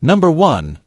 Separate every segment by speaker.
Speaker 1: Number 1.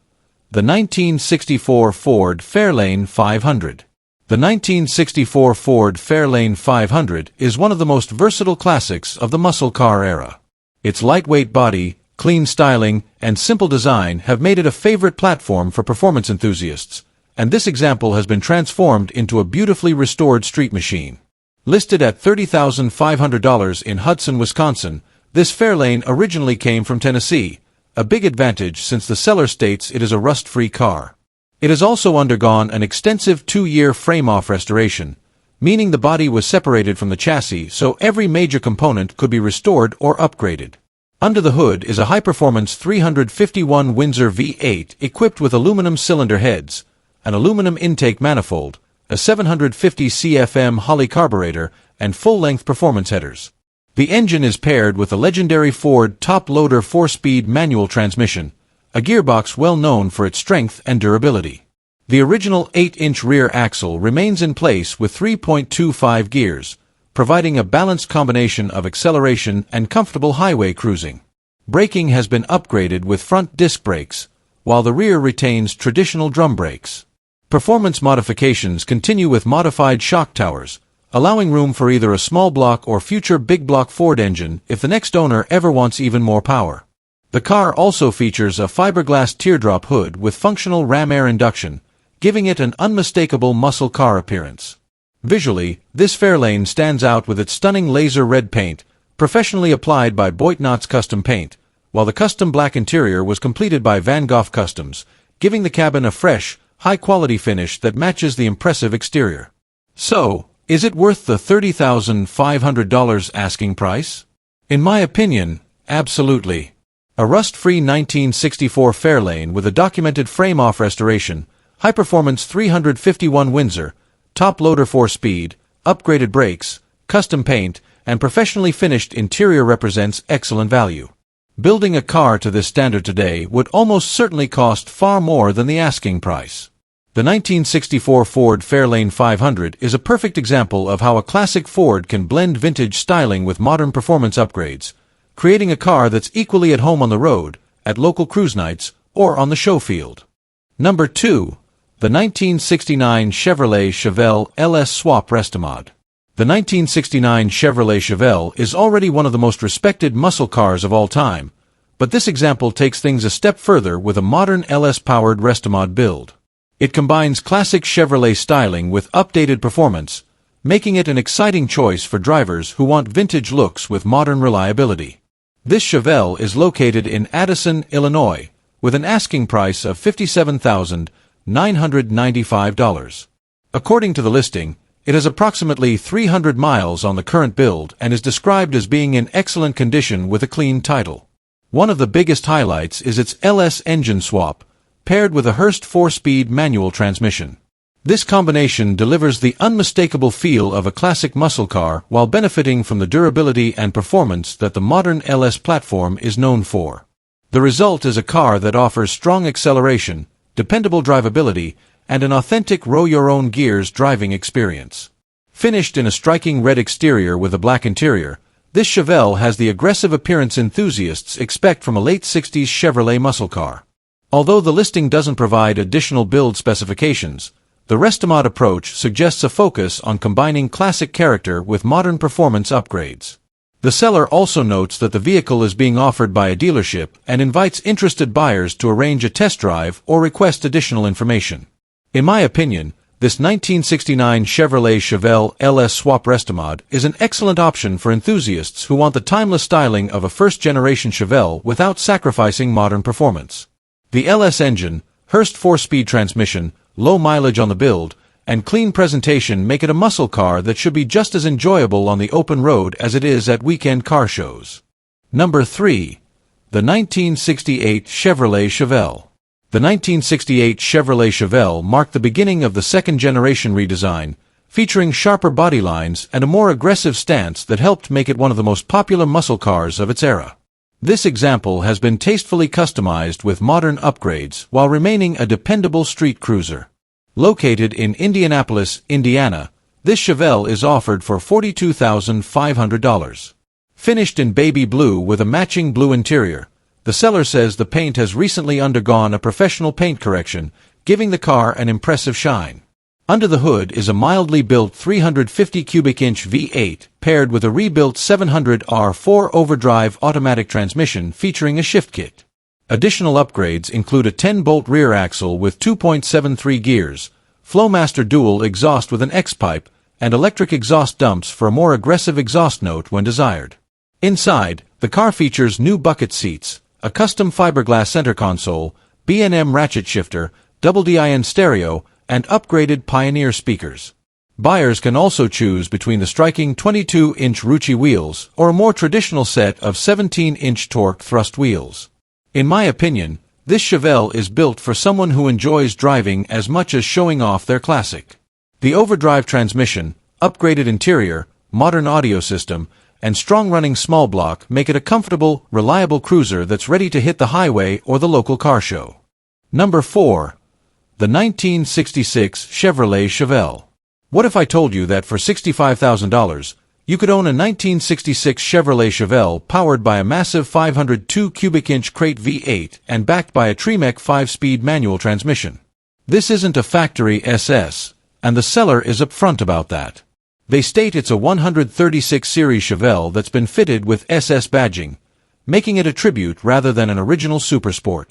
Speaker 1: The 1964 Ford Fairlane 500. The 1964 Ford Fairlane 500 is one of the most versatile classics of the muscle car era. Its lightweight body, clean styling, and simple design have made it a favorite platform for performance enthusiasts, and this example has been transformed into a beautifully restored street machine. Listed at $30,500 in Hudson, Wisconsin, this Fairlane originally came from Tennessee, a big advantage since the seller states it is a rust-free car. It has also undergone an extensive 2-year frame-off restoration, meaning the body was separated from the chassis so every major component could be restored or upgraded. Under the hood is a high-performance 351 Windsor V8 equipped with aluminum cylinder heads, an aluminum intake manifold, a 750 CFM Holley carburetor, and full-length performance headers. The engine is paired with the legendary Ford top-loader 4-speed manual transmission, a gearbox well known for its strength and durability. The original 8-inch rear axle remains in place with 3.25 gears, providing a balanced combination of acceleration and comfortable highway cruising. Braking has been upgraded with front disc brakes, while the rear retains traditional drum brakes. Performance modifications continue with modified shock towers, allowing room for either a small block or future big block Ford engine if the next owner ever wants even more power. The car also features a fiberglass teardrop hood with functional ram air induction, giving it an unmistakable muscle car appearance. Visually, this Fairlane stands out with its stunning laser red paint, professionally applied by Boitnot's Custom Paint, while the custom black interior was completed by Van Gogh Customs, giving the cabin a fresh, high-quality finish that matches the impressive exterior. So, is it worth the $30,500 asking price? In my opinion, absolutely. A rust-free 1964 Fairlane with a documented frame-off restoration, high-performance 351 Windsor, top-loader 4-speed, upgraded brakes, custom paint, and professionally finished interior represents excellent value. Building a car to this standard today would almost certainly cost far more than the asking price. The 1964 Ford Fairlane 500 is a perfect example of how a classic Ford can blend vintage styling with modern performance upgrades, creating a car that's equally at home on the road, at local cruise nights, or on the show field. Number 2. The 1969 Chevrolet Chevelle LS Swap Restomod. The 1969 Chevrolet Chevelle is already one of the most respected muscle cars of all time, but this example takes things a step further with a modern LS-powered Restomod build. It combines classic Chevrolet styling with updated performance, making it an exciting choice for drivers who want vintage looks with modern reliability. This Chevelle is located in Addison, Illinois, with an asking price of $57,995. According to the listing, it has approximately 300 miles on the current build and is described as being in excellent condition with a clean title. One of the biggest highlights is its LS engine swap, paired with a Hurst 4-speed manual transmission. This combination delivers the unmistakable feel of a classic muscle car while benefiting from the durability and performance that the modern LS platform is known for. The result is a car that offers strong acceleration, dependable drivability, and an authentic row-your-own-gears driving experience. Finished in a striking red exterior with a black interior, this Chevelle has the aggressive appearance enthusiasts expect from a late 60s Chevrolet muscle car. Although the listing doesn't provide additional build specifications, the Restomod approach suggests a focus on combining classic character with modern performance upgrades. The seller also notes that the vehicle is being offered by a dealership and invites interested buyers to arrange a test drive or request additional information. In my opinion, this 1969 Chevrolet Chevelle LS Swap Restomod is an excellent option for enthusiasts who want the timeless styling of a first-generation Chevelle without sacrificing modern performance. The LS engine, Hurst 4-speed transmission, low mileage on the build, and clean presentation make it a muscle car that should be just as enjoyable on the open road as it is at weekend car shows. Number 3. The 1968 Chevrolet Chevelle. The 1968 Chevrolet Chevelle marked the beginning of the second-generation redesign, featuring sharper body lines and a more aggressive stance that helped make it one of the most popular muscle cars of its era. This example has been tastefully customized with modern upgrades while remaining a dependable street cruiser. Located in Indianapolis, Indiana, this Chevelle is offered for $42,500. Finished in baby blue with a matching blue interior, The seller says the paint has recently undergone a professional paint correction, giving the car an impressive shine. Under the hood is a mildly built 350 cubic inch V8 paired with a rebuilt 700R4 overdrive automatic transmission featuring a shift kit. Additional upgrades include a 10-bolt rear axle with 2.73 gears, Flowmaster dual exhaust with an X-pipe, and electric exhaust dumps for a more aggressive exhaust note when desired. Inside, the car features new bucket seats, a custom fiberglass center console, B&M ratchet shifter, double DIN stereo, and upgraded Pioneer speakers. Buyers can also choose between the striking 22-inch Rucci wheels or a more traditional set of 17-inch torque thrust wheels. In my opinion, this Chevelle is built for someone who enjoys driving as much as showing off their classic. The overdrive transmission, upgraded interior, modern audio system, and strong-running small block make it a comfortable, reliable cruiser that's ready to hit the highway or the local car show. Number 4. The 1966 Chevrolet Chevelle. What if I told you that for $65,000, you could own a 1966 Chevrolet Chevelle powered by a massive 502 cubic inch crate V8 and backed by a Tremec 5-speed manual transmission? This isn't a factory SS, and the seller is upfront about that. They state it's a 136 series Chevelle that's been fitted with SS badging, making it a tribute rather than an original supersport.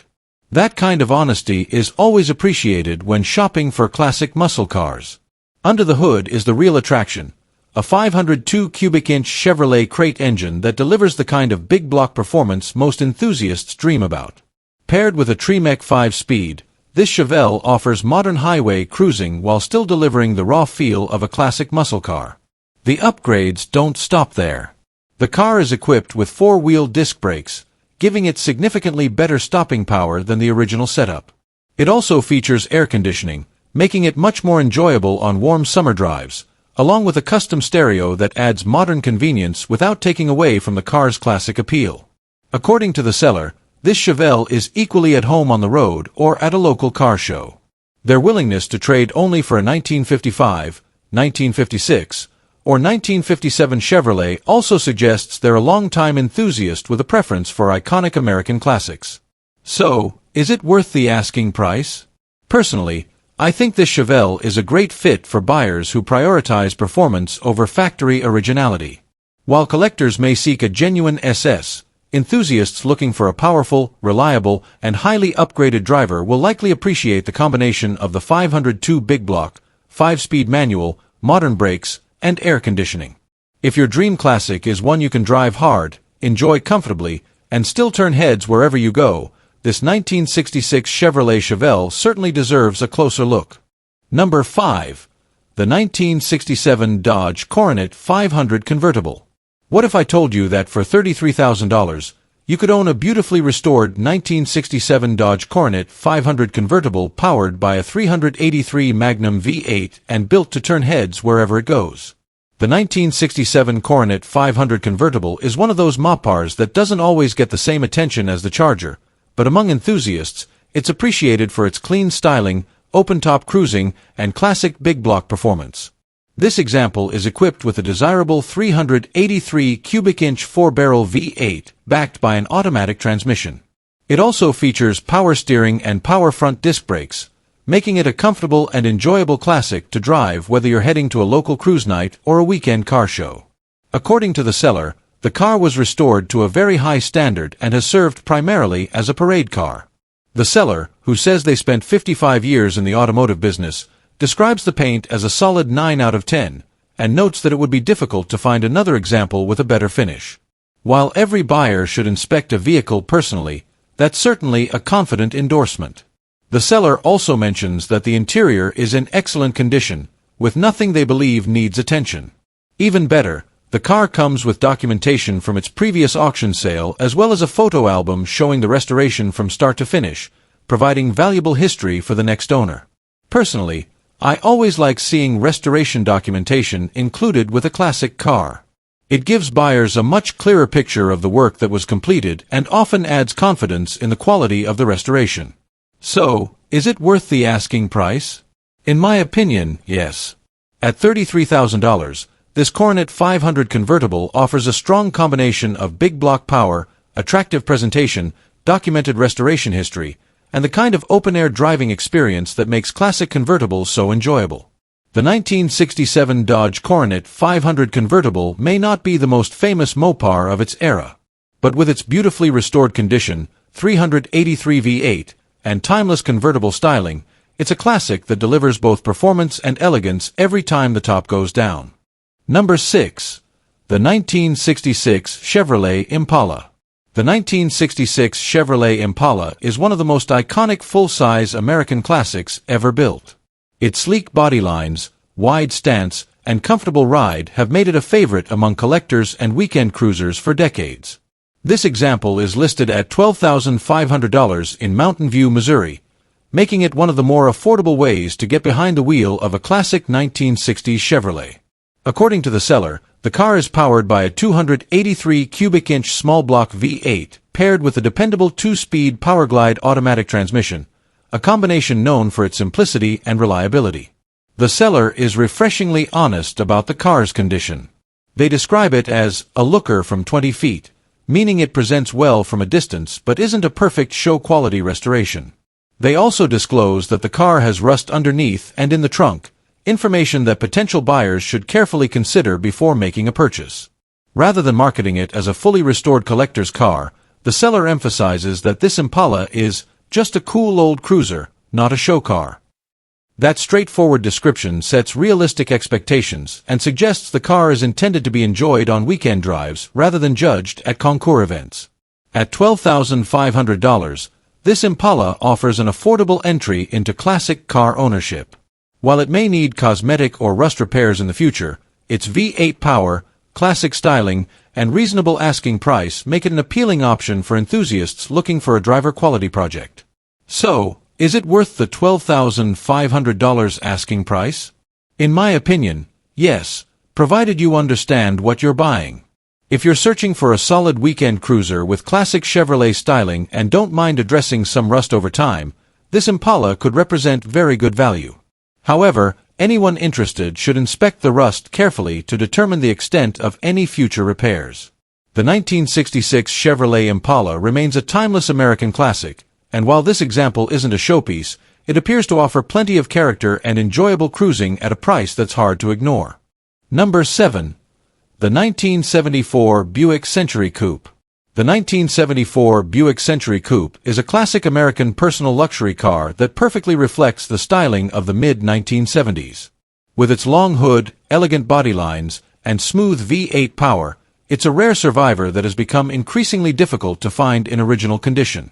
Speaker 1: That kind of honesty is always appreciated when shopping for classic muscle cars. Under the hood is the real attraction, a 502 cubic inch Chevrolet crate engine that delivers the kind of big block performance most enthusiasts dream about. Paired with a Tremec 5-speed, this Chevelle offers modern highway cruising while still delivering the raw feel of a classic muscle car. The upgrades don't stop there. The car is equipped with 4-wheel disc brakes, giving it significantly better stopping power than the original setup. It also features air conditioning, making it much more enjoyable on warm summer drives, along with a custom stereo that adds modern convenience without taking away from the car's classic appeal. According to the seller, this Chevelle is equally at home on the road or at a local car show. Their willingness to trade only for a 1955, 1956, or 1957 Chevrolet also suggests they're a long-time enthusiast with a preference for iconic American classics. So, is it worth the asking price? Personally, I think this Chevelle is a great fit for buyers who prioritize performance over factory originality. While collectors may seek a genuine SS, enthusiasts looking for a powerful, reliable, and highly upgraded driver will likely appreciate the combination of the 502 big block, 5-speed manual, modern brakes, and air conditioning. If your dream classic is one you can drive hard, enjoy comfortably, and still turn heads wherever you go, this 1966 Chevrolet Chevelle certainly deserves a closer look. Number 5. The 1967 Dodge Coronet 500 Convertible. What if I told you that for $33,000, you could own a beautifully restored 1967 Dodge Coronet 500 Convertible powered by a 383 Magnum V8 and built to turn heads wherever it goes? The 1967 Coronet 500 Convertible is one of those Mopars that doesn't always get the same attention as the Charger, but among enthusiasts, it's appreciated for its clean styling, open-top cruising, and classic big block performance. This example is equipped with a desirable 383 cubic inch 4-barrel V8 backed by an automatic transmission. It also features power steering and power front disc brakes, making it a comfortable and enjoyable classic to drive whether you're heading to a local cruise night or a weekend car show. According to the seller, the car was restored to a very high standard and has served primarily as a parade car. The seller, who says they spent 55 years in the automotive business, describes the paint as a solid 9 out of 10, and notes that it would be difficult to find another example with a better finish. While every buyer should inspect a vehicle personally, that's certainly a confident endorsement. The seller also mentions that the interior is in excellent condition, with nothing they believe needs attention. Even better, the car comes with documentation from its previous auction sale as well as a photo album showing the restoration from start to finish, providing valuable history for the next owner. Personally, I always like seeing restoration documentation included with a classic car. It gives buyers a much clearer picture of the work that was completed and often adds confidence in the quality of the restoration. So, is it worth the asking price? In my opinion, yes. At $33,000, this Coronet 500 Convertible offers a strong combination of big block power, attractive presentation, documented restoration history, and the kind of open-air driving experience that makes classic convertibles so enjoyable. The 1967 Dodge Coronet 500 convertible may not be the most famous Mopar of its era, but with its beautifully restored condition, 383 V8, and timeless convertible styling, it's a classic that delivers both performance and elegance every time the top goes down. Number 6. The 1966 Chevrolet Impala. The 1966 Chevrolet Impala is one of the most iconic full-size American classics ever built. Its sleek body lines, wide stance, and comfortable ride have made it a favorite among collectors and weekend cruisers for decades. This example is listed at $12,500 in Mountain View, Missouri, making it one of the more affordable ways to get behind the wheel of a classic 1960s Chevrolet. According to the seller, the car is powered by a 283 cubic inch small block V8 paired with a dependable 2-speed Powerglide automatic transmission, a combination known for its simplicity and reliability. The seller is refreshingly honest about the car's condition. They describe it as a looker from 20 feet, meaning it presents well from a distance but isn't a perfect show-quality restoration. They also disclose that the car has rust underneath and in the trunk, information that potential buyers should carefully consider before making a purchase. Rather than marketing it as a fully restored collector's car, the seller emphasizes that this Impala is just a cool old cruiser, not a show car. That straightforward description sets realistic expectations and suggests the car is intended to be enjoyed on weekend drives rather than judged at concours events. At $12,500, this Impala offers an affordable entry into classic car ownership. While it may need cosmetic or rust repairs in the future, its V8 power, classic styling, and reasonable asking price make it an appealing option for enthusiasts looking for a driver-quality project. So, is it worth the $12,500 asking price? In my opinion, yes, provided you understand what you're buying. If you're searching for a solid weekend cruiser with classic Chevrolet styling and don't mind addressing some rust over time, this Impala could represent very good value. However, anyone interested should inspect the rust carefully to determine the extent of any future repairs. The 1966 Chevrolet Impala remains a timeless American classic, and while this example isn't a showpiece, it appears to offer plenty of character and enjoyable cruising at a price that's hard to ignore. Number 7. The 1974 Buick Century Coupe. The 1974 Buick Century Coupe is a classic American personal luxury car that perfectly reflects the styling of the mid-1970s. With its long hood, elegant body lines, and smooth V8 power, it's a rare survivor that has become increasingly difficult to find in original condition.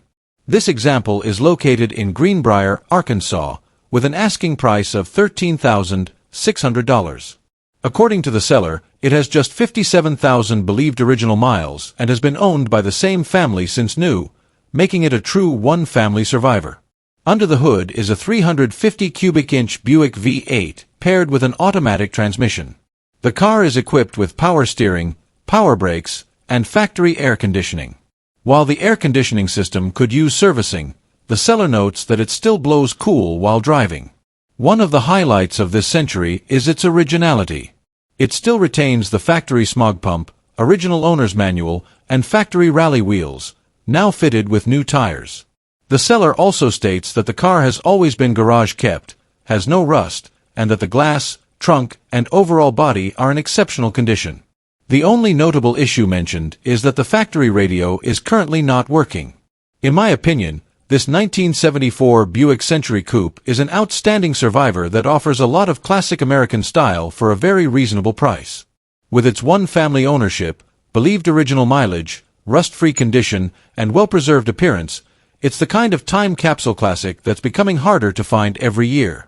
Speaker 1: This example is located in Greenbrier, Arkansas, with an asking price of $13,600. According to the seller, it has just 57,000 believed original miles and has been owned by the same family since new, making it a true one-family survivor. Under the hood is a 350 cubic inch Buick V8 paired with an automatic transmission. The car is equipped with power steering, power brakes, and factory air conditioning. While the air conditioning system could use servicing, the seller notes that it still blows cool while driving. One of the highlights of this Century is its originality. It still retains the factory smog pump, original owner's manual, and factory rally wheels, now fitted with new tires. The seller also states that the car has always been garage kept, has no rust, and that the glass, trunk, and overall body are in exceptional condition. The only notable issue mentioned is that the factory radio is currently not working. In my opinion, this 1974 Buick Century Coupe is an outstanding survivor that offers a lot of classic American style for a very reasonable price. With its one-family ownership, believed original mileage, rust-free condition, and well-preserved appearance, it's the kind of time capsule classic that's becoming harder to find every year.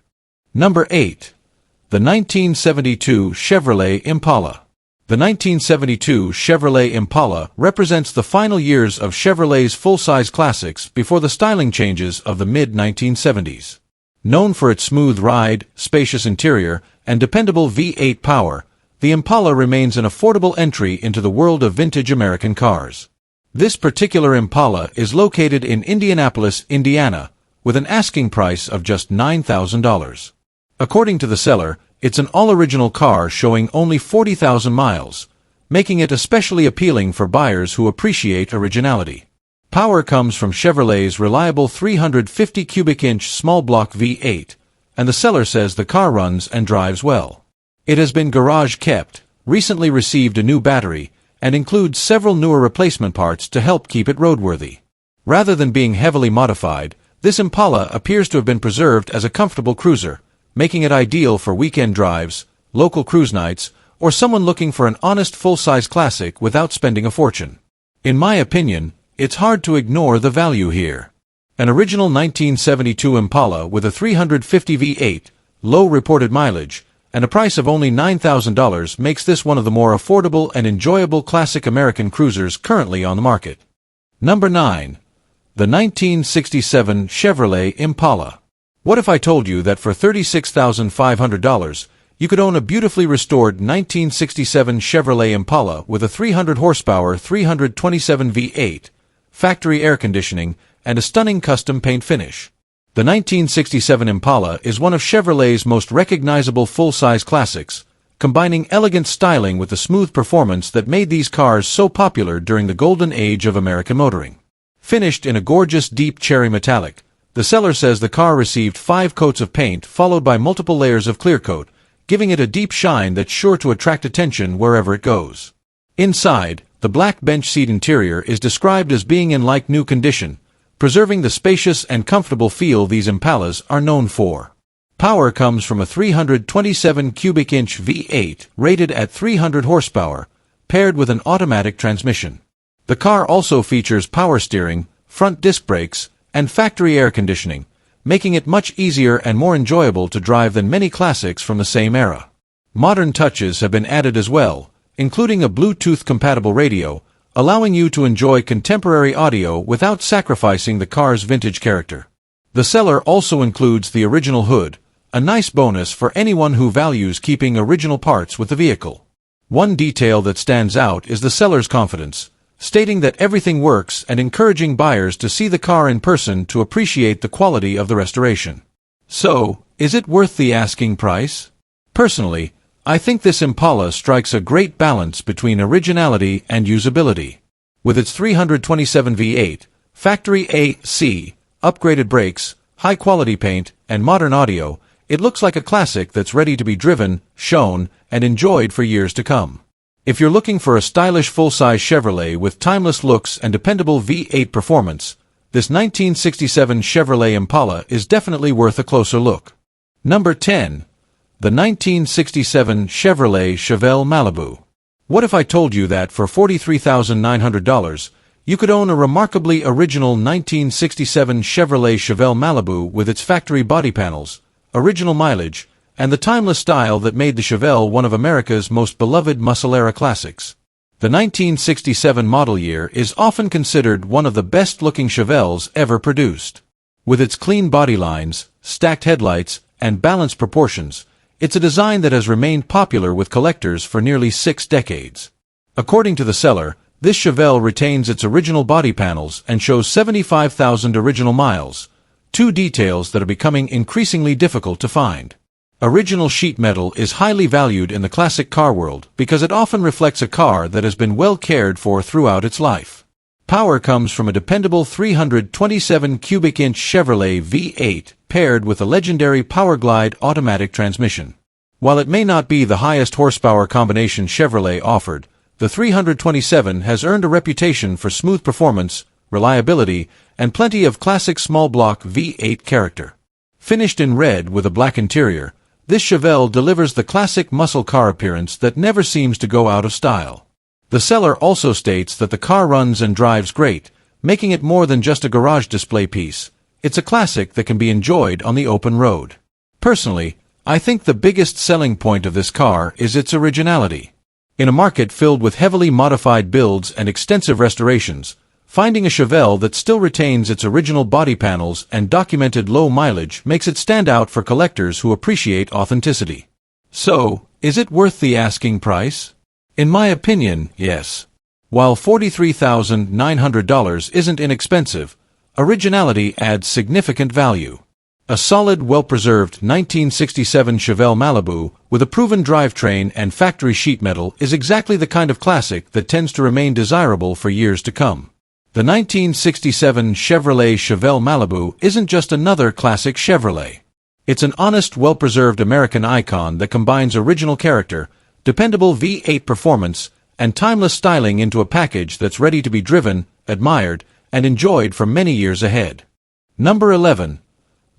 Speaker 1: Number 8. The 1972 Chevrolet Impala. The 1972 Chevrolet Impala represents the final years of Chevrolet's full-size classics before the styling changes of the mid-1970s. Known for its smooth ride, spacious interior, and dependable V8 power, the Impala remains an affordable entry into the world of vintage American cars. This particular Impala is located in Indianapolis, Indiana, with an asking price of just $9,000. According to the seller, it's an all-original car showing only 40,000 miles, making it especially appealing for buyers who appreciate originality. Power comes from Chevrolet's reliable 350 cubic inch small block V8, and the seller says the car runs and drives well. It has been garage kept, recently received a new battery, and includes several newer replacement parts to help keep it roadworthy. Rather than being heavily modified, this Impala appears to have been preserved as a comfortable cruiser, making it ideal for weekend drives, local cruise nights, or someone looking for an honest full-size classic without spending a fortune. In my opinion, it's hard to ignore the value here. An original 1972 Impala with a 350 V8, low reported mileage, and a price of only $9,000 makes this one of the more affordable and enjoyable classic American cruisers currently on the market. Number 9. The 1967 Chevrolet Impala. What if I told you that for $36,500, you could own a beautifully restored 1967 Chevrolet Impala with a 300 horsepower 327 V8, factory air conditioning, and a stunning custom paint finish? The 1967 Impala is one of Chevrolet's most recognizable full-size classics, combining elegant styling with the smooth performance that made these cars so popular during the golden age of American motoring. Finished in a gorgeous deep cherry metallic, the seller says the car received 5 coats of paint followed by multiple layers of clear coat, giving it a deep shine that's sure to attract attention wherever it goes. Inside, the black bench seat interior is described as being in like new condition, preserving the spacious and comfortable feel these Impalas are known for. Power comes from a 327 cubic inch V8 rated at 300 horsepower, paired with an automatic transmission. The car also features power steering, front disc brakes, and factory air conditioning, making it much easier and more enjoyable to drive than many classics from the same era. Modern touches have been added as well, including a Bluetooth-compatible radio, allowing you to enjoy contemporary audio without sacrificing the car's vintage character. The seller also includes the original hood, a nice bonus for anyone who values keeping original parts with the vehicle. One detail that stands out is the seller's confidence, stating that everything works and encouraging buyers to see the car in person to appreciate the quality of the restoration. So, is it worth the asking price? Personally, I think this Impala strikes a great balance between originality and usability. With its 327 V8, factory AC, upgraded brakes, high-quality paint, and modern audio, it looks like a classic that's ready to be driven, shown, and enjoyed for years to come. If you're looking for a stylish full-size Chevrolet with timeless looks and dependable V8 performance, this 1967 Chevrolet Impala is definitely worth a closer look. Number 10. The 1967 Chevrolet Chevelle Malibu. What if I told you that for $43,900, you could own a remarkably original 1967 Chevrolet Chevelle Malibu with its factory body panels, original mileage, and the timeless style that made the Chevelle one of America's most beloved muscle-era classics? The 1967 model year is often considered one of the best-looking Chevelles ever produced. With its clean body lines, stacked headlights, and balanced proportions, it's a design that has remained popular with collectors for nearly 6 decades. According to the seller, this Chevelle retains its original body panels and shows 75,000 original miles, 2 details that are becoming increasingly difficult to find. Original sheet metal is highly valued in the classic car world because it often reflects a car that has been well cared for throughout its life. Power comes from a dependable 327 cubic inch Chevrolet V8 paired with a legendary Powerglide automatic transmission. While it may not be the highest horsepower combination Chevrolet offered, the 327 has earned a reputation for smooth performance, reliability, and plenty of classic small block V8 character. Finished in red with a black interior, this Chevelle delivers the classic muscle car appearance that never seems to go out of style. The seller also states that the car runs and drives great, making it more than just a garage display piece. It's a classic that can be enjoyed on the open road. Personally, I think the biggest selling point of this car is its originality. In a market filled with heavily modified builds and extensive restorations, finding a Chevelle that still retains its original body panels and documented low mileage makes it stand out for collectors who appreciate authenticity. So, is it worth the asking price? In my opinion, yes. While $43,900 isn't inexpensive, originality adds significant value. A solid, well-preserved 1967 Chevelle Malibu with a proven drivetrain and factory sheet metal is exactly the kind of classic that tends to remain desirable for years to come. The 1967 Chevrolet Chevelle Malibu isn't just another classic Chevrolet. It's an honest, well-preserved American icon that combines original character, dependable V8 performance, and timeless styling into a package that's ready to be driven, admired, and enjoyed for many years ahead. Number 11.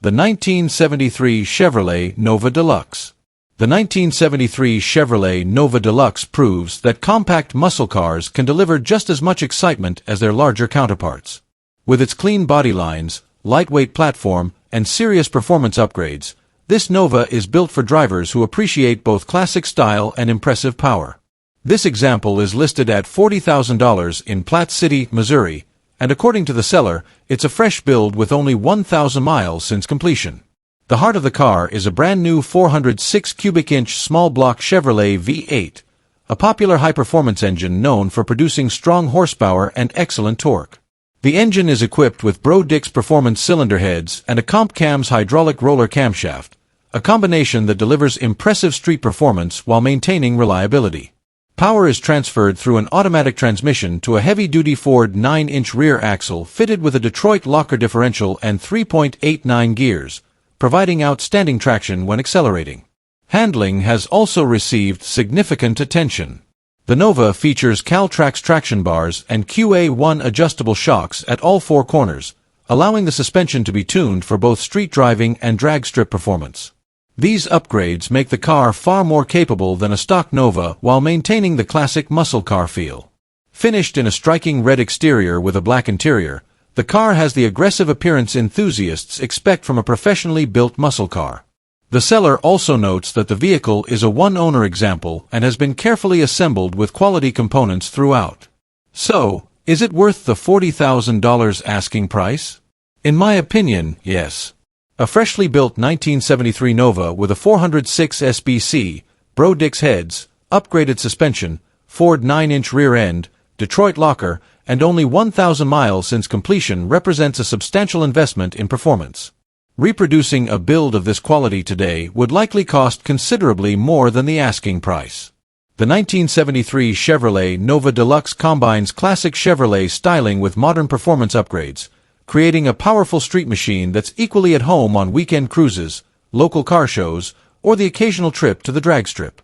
Speaker 1: The 1973 Chevrolet Nova Deluxe. The 1973 Chevrolet Nova Deluxe proves that compact muscle cars can deliver just as much excitement as their larger counterparts. With its clean body lines, lightweight platform, and serious performance upgrades, this Nova is built for drivers who appreciate both classic style and impressive power. This example is listed at $40,000 in Platte City, Missouri, and according to the seller, it's a fresh build with only 1,000 miles since completion. The heart of the car is a brand new 406 cubic inch small block Chevrolet V8, a popular high-performance engine known for producing strong horsepower and excellent torque. The engine is equipped with Bro-Dix performance cylinder heads and a Comp Cam's hydraulic roller camshaft, a combination that delivers impressive street performance while maintaining reliability. Power is transferred through an automatic transmission to a heavy-duty Ford 9-inch rear axle fitted with a Detroit locker differential and 3.89 gears, providing outstanding traction when accelerating. Handling has also received significant attention. The Nova features Caltrax traction bars and QA1 adjustable shocks at all four corners, allowing the suspension to be tuned for both street driving and drag strip performance. These upgrades make the car far more capable than a stock Nova while maintaining the classic muscle car feel. Finished in a striking red exterior with a black interior, the car has the aggressive appearance enthusiasts expect from a professionally built muscle car. The seller also notes that the vehicle is a one-owner example and has been carefully assembled with quality components throughout. So, is it worth the $40,000 asking price? In my opinion, yes. A freshly built 1973 Nova with a 406 SBC, Bro-Dix heads, upgraded suspension, Ford 9-inch rear end, Detroit locker, and only 1,000 miles since completion represents a substantial investment in performance. Reproducing a build of this quality today would likely cost considerably more than the asking price. The 1973 Chevrolet Nova Deluxe combines classic Chevrolet styling with modern performance upgrades, creating a powerful street machine that's equally at home on weekend cruises, local car shows, or the occasional trip to the drag strip.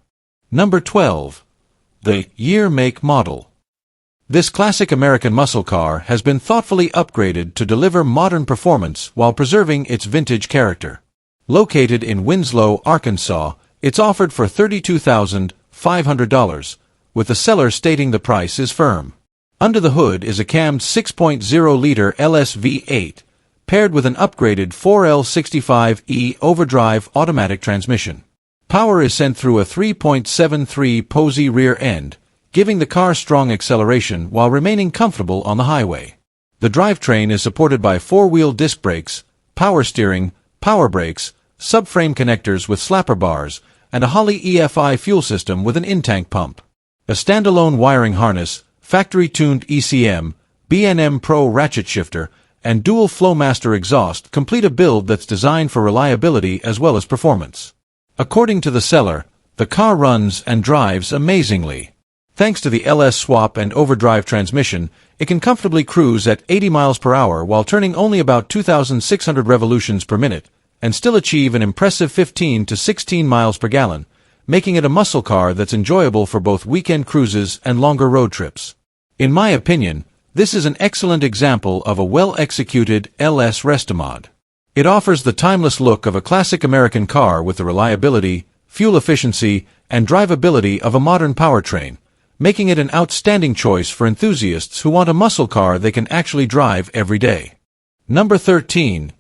Speaker 1: Number 12. The Year Make Model. This classic American muscle car has been thoughtfully upgraded to deliver modern performance while preserving its vintage character. Located in Winslow, Arkansas, it's offered for $32,500, with the seller stating the price is firm. Under the hood is a cammed 6.0-liter LS V8, paired with an upgraded 4L65E overdrive automatic transmission. Power is sent through a 3.73 Posey rear end, giving the car strong acceleration while remaining comfortable on the highway. The drivetrain is supported by four-wheel disc brakes, power steering, power brakes, subframe connectors with slapper bars, and a Holley EFI fuel system with an in-tank pump. A standalone wiring harness, factory-tuned ECM, B&M Pro ratchet shifter, and dual Flowmaster exhaust complete a build that's designed for reliability as well as performance. According to the seller, the car runs and drives amazingly. Thanks to the LS swap and overdrive transmission, it can comfortably cruise at 80 miles per hour while turning only about 2,600 revolutions per minute, and still achieve an impressive 15 to 16 miles per gallon, making it a muscle car that's enjoyable for both weekend cruises and longer road trips. In my opinion, this is an excellent example of a well-executed LS restomod. It offers the timeless look of a classic American car with the reliability, fuel efficiency, and drivability of a modern powertrain, making it an outstanding choice for enthusiasts who want a muscle car they can actually drive every day. Number 13.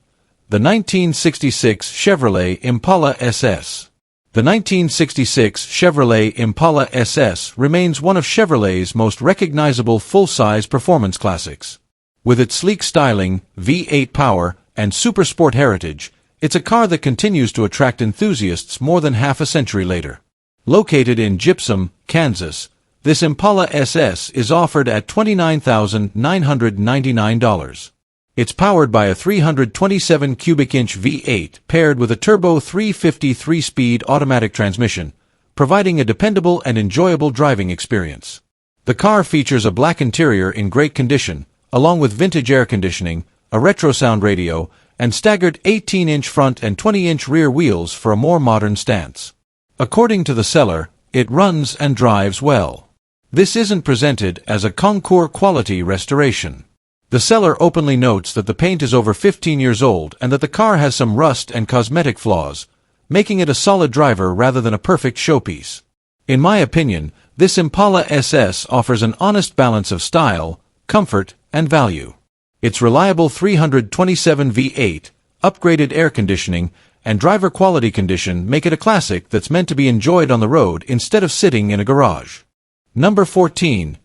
Speaker 1: The 1966 Chevrolet Impala SS. The 1966 Chevrolet Impala SS remains one of Chevrolet's most recognizable full-size performance classics. With its sleek styling, V8 power, and super sport heritage, it's a car that continues to attract enthusiasts more than half a century later. Located in Gypsum, Kansas, this Impala SS is offered at $29,999. It's powered by a 327 cubic inch V8 paired with a turbo 350 3-speed automatic transmission, providing a dependable and enjoyable driving experience. The car features a black interior in great condition, along with vintage air conditioning, a retro sound radio, and staggered 18-inch front and 20-inch rear wheels for a more modern stance. According to the seller, it runs and drives well. This isn't presented as a Concours quality restoration. The seller openly notes that the paint is over 15 years old and that the car has some rust and cosmetic flaws, making it a solid driver rather than a perfect showpiece. In my opinion, this Impala SS offers an honest balance of style, comfort, and value. Its reliable 327 V8, upgraded air conditioning, and driver quality condition make it a classic that's meant to be enjoyed on the road instead of sitting in a garage. Number 14.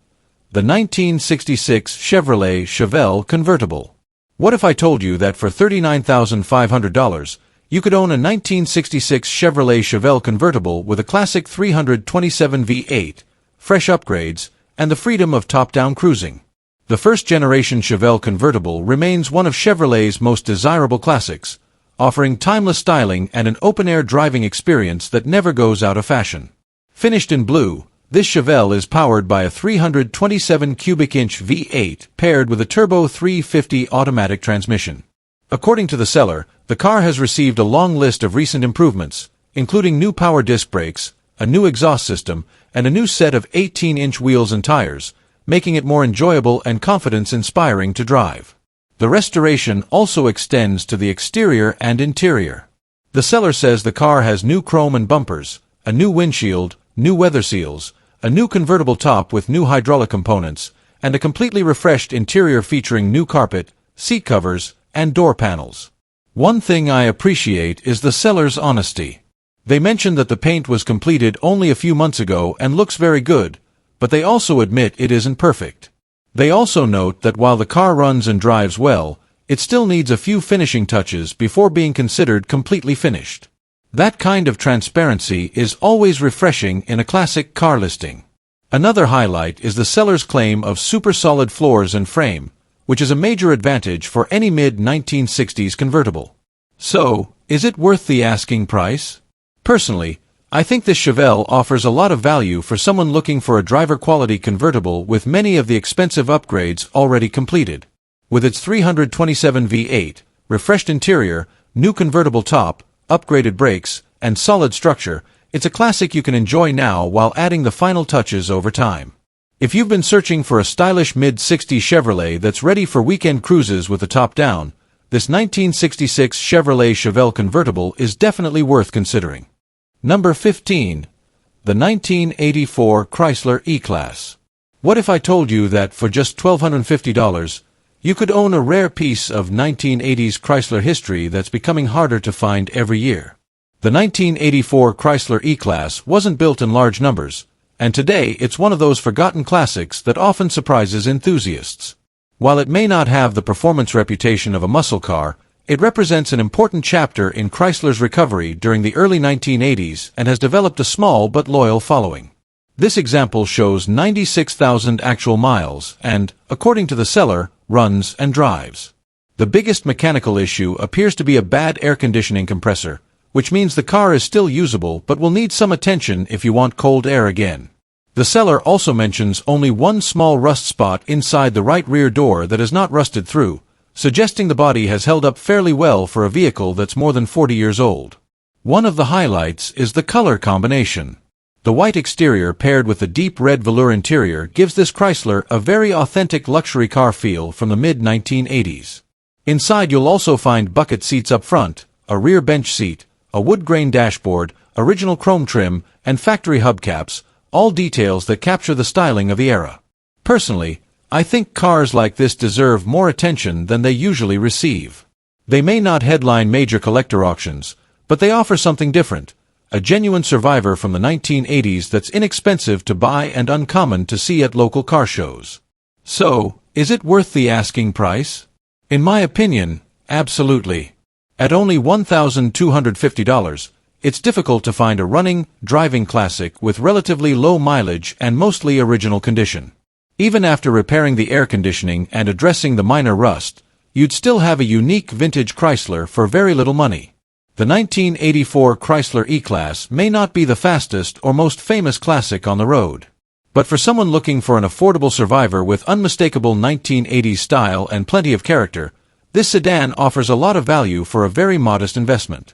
Speaker 1: The 1966 Chevrolet Chevelle Convertible. What if I told you that for $39,500, you could own a 1966 Chevrolet Chevelle Convertible with a classic 327 V8, fresh upgrades, and the freedom of top-down cruising? The first-generation Chevelle Convertible remains one of Chevrolet's most desirable classics, offering timeless styling and an open-air driving experience that never goes out of fashion. Finished in blue, this Chevelle is powered by a 327 cubic inch V8 paired with a turbo 350 automatic transmission. According to the seller, the car has received a long list of recent improvements, including new power disc brakes, a new exhaust system, and a new set of 18-inch wheels and tires, making it more enjoyable and confidence-inspiring to drive. The restoration also extends to the exterior and interior. The seller says the car has new chrome and bumpers, a new windshield, new weather seals, a new convertible top with new hydraulic components, and a completely refreshed interior featuring new carpet, seat covers, and door panels. One thing I appreciate is the seller's honesty. They mention that the paint was completed only a few months ago and looks very good, but they also admit it isn't perfect. They also note that while the car runs and drives well, it still needs a few finishing touches before being considered completely finished. That kind of transparency is always refreshing in a classic car listing. Another highlight is the seller's claim of super solid floors and frame, which is a major advantage for any mid-1960s convertible. So, is it worth the asking price? Personally, I think this Chevelle offers a lot of value for someone looking for a driver-quality convertible with many of the expensive upgrades already completed. With its 327 V8, refreshed interior, new convertible top, upgraded brakes, and solid structure, it's a classic you can enjoy now while adding the final touches over time. If you've been searching for a stylish mid-60s Chevrolet that's ready for weekend cruises with the top down, this 1966 Chevrolet Chevelle Convertible is definitely worth considering. Number 15. The 1984 Chrysler E-Class. What if I told you that for just $1,250, you could own a rare piece of 1980s Chrysler history that's becoming harder to find every year? The 1984 Chrysler E-Class wasn't built in large numbers, and today it's one of those forgotten classics that often surprises enthusiasts. While it may not have the performance reputation of a muscle car, it represents an important chapter in Chrysler's recovery during the early 1980s and has developed a small but loyal following. This example shows 96,000 actual miles and, according to the seller, runs and drives. The biggest mechanical issue appears to be a bad air conditioning compressor, which means the car is still usable but will need some attention if you want cold air again. The seller also mentions only one small rust spot inside the right rear door that has not rusted through, suggesting the body has held up fairly well for a vehicle that's more than 40 years old. One of the highlights is the color combination. The white exterior paired with the deep red velour interior gives this Chrysler a very authentic luxury car feel from the mid-1980s. Inside you'll also find bucket seats up front, a rear bench seat, a wood grain dashboard, original chrome trim, and factory hubcaps, all details that capture the styling of the era. Personally, I think cars like this deserve more attention than they usually receive. They may not headline major collector auctions, but they offer something different, a genuine survivor from the 1980s that's inexpensive to buy and uncommon to see at local car shows. So, is it worth the asking price? In my opinion, absolutely. At only $1,250, it's difficult to find a running, driving classic with relatively low mileage and mostly original condition. Even after repairing the air conditioning and addressing the minor rust, you'd still have a unique vintage Chrysler for very little money. The 1984 Chrysler E-Class may not be the fastest or most famous classic on the road. But for someone looking for an affordable survivor with unmistakable 1980s style and plenty of character, this sedan offers a lot of value for a very modest investment.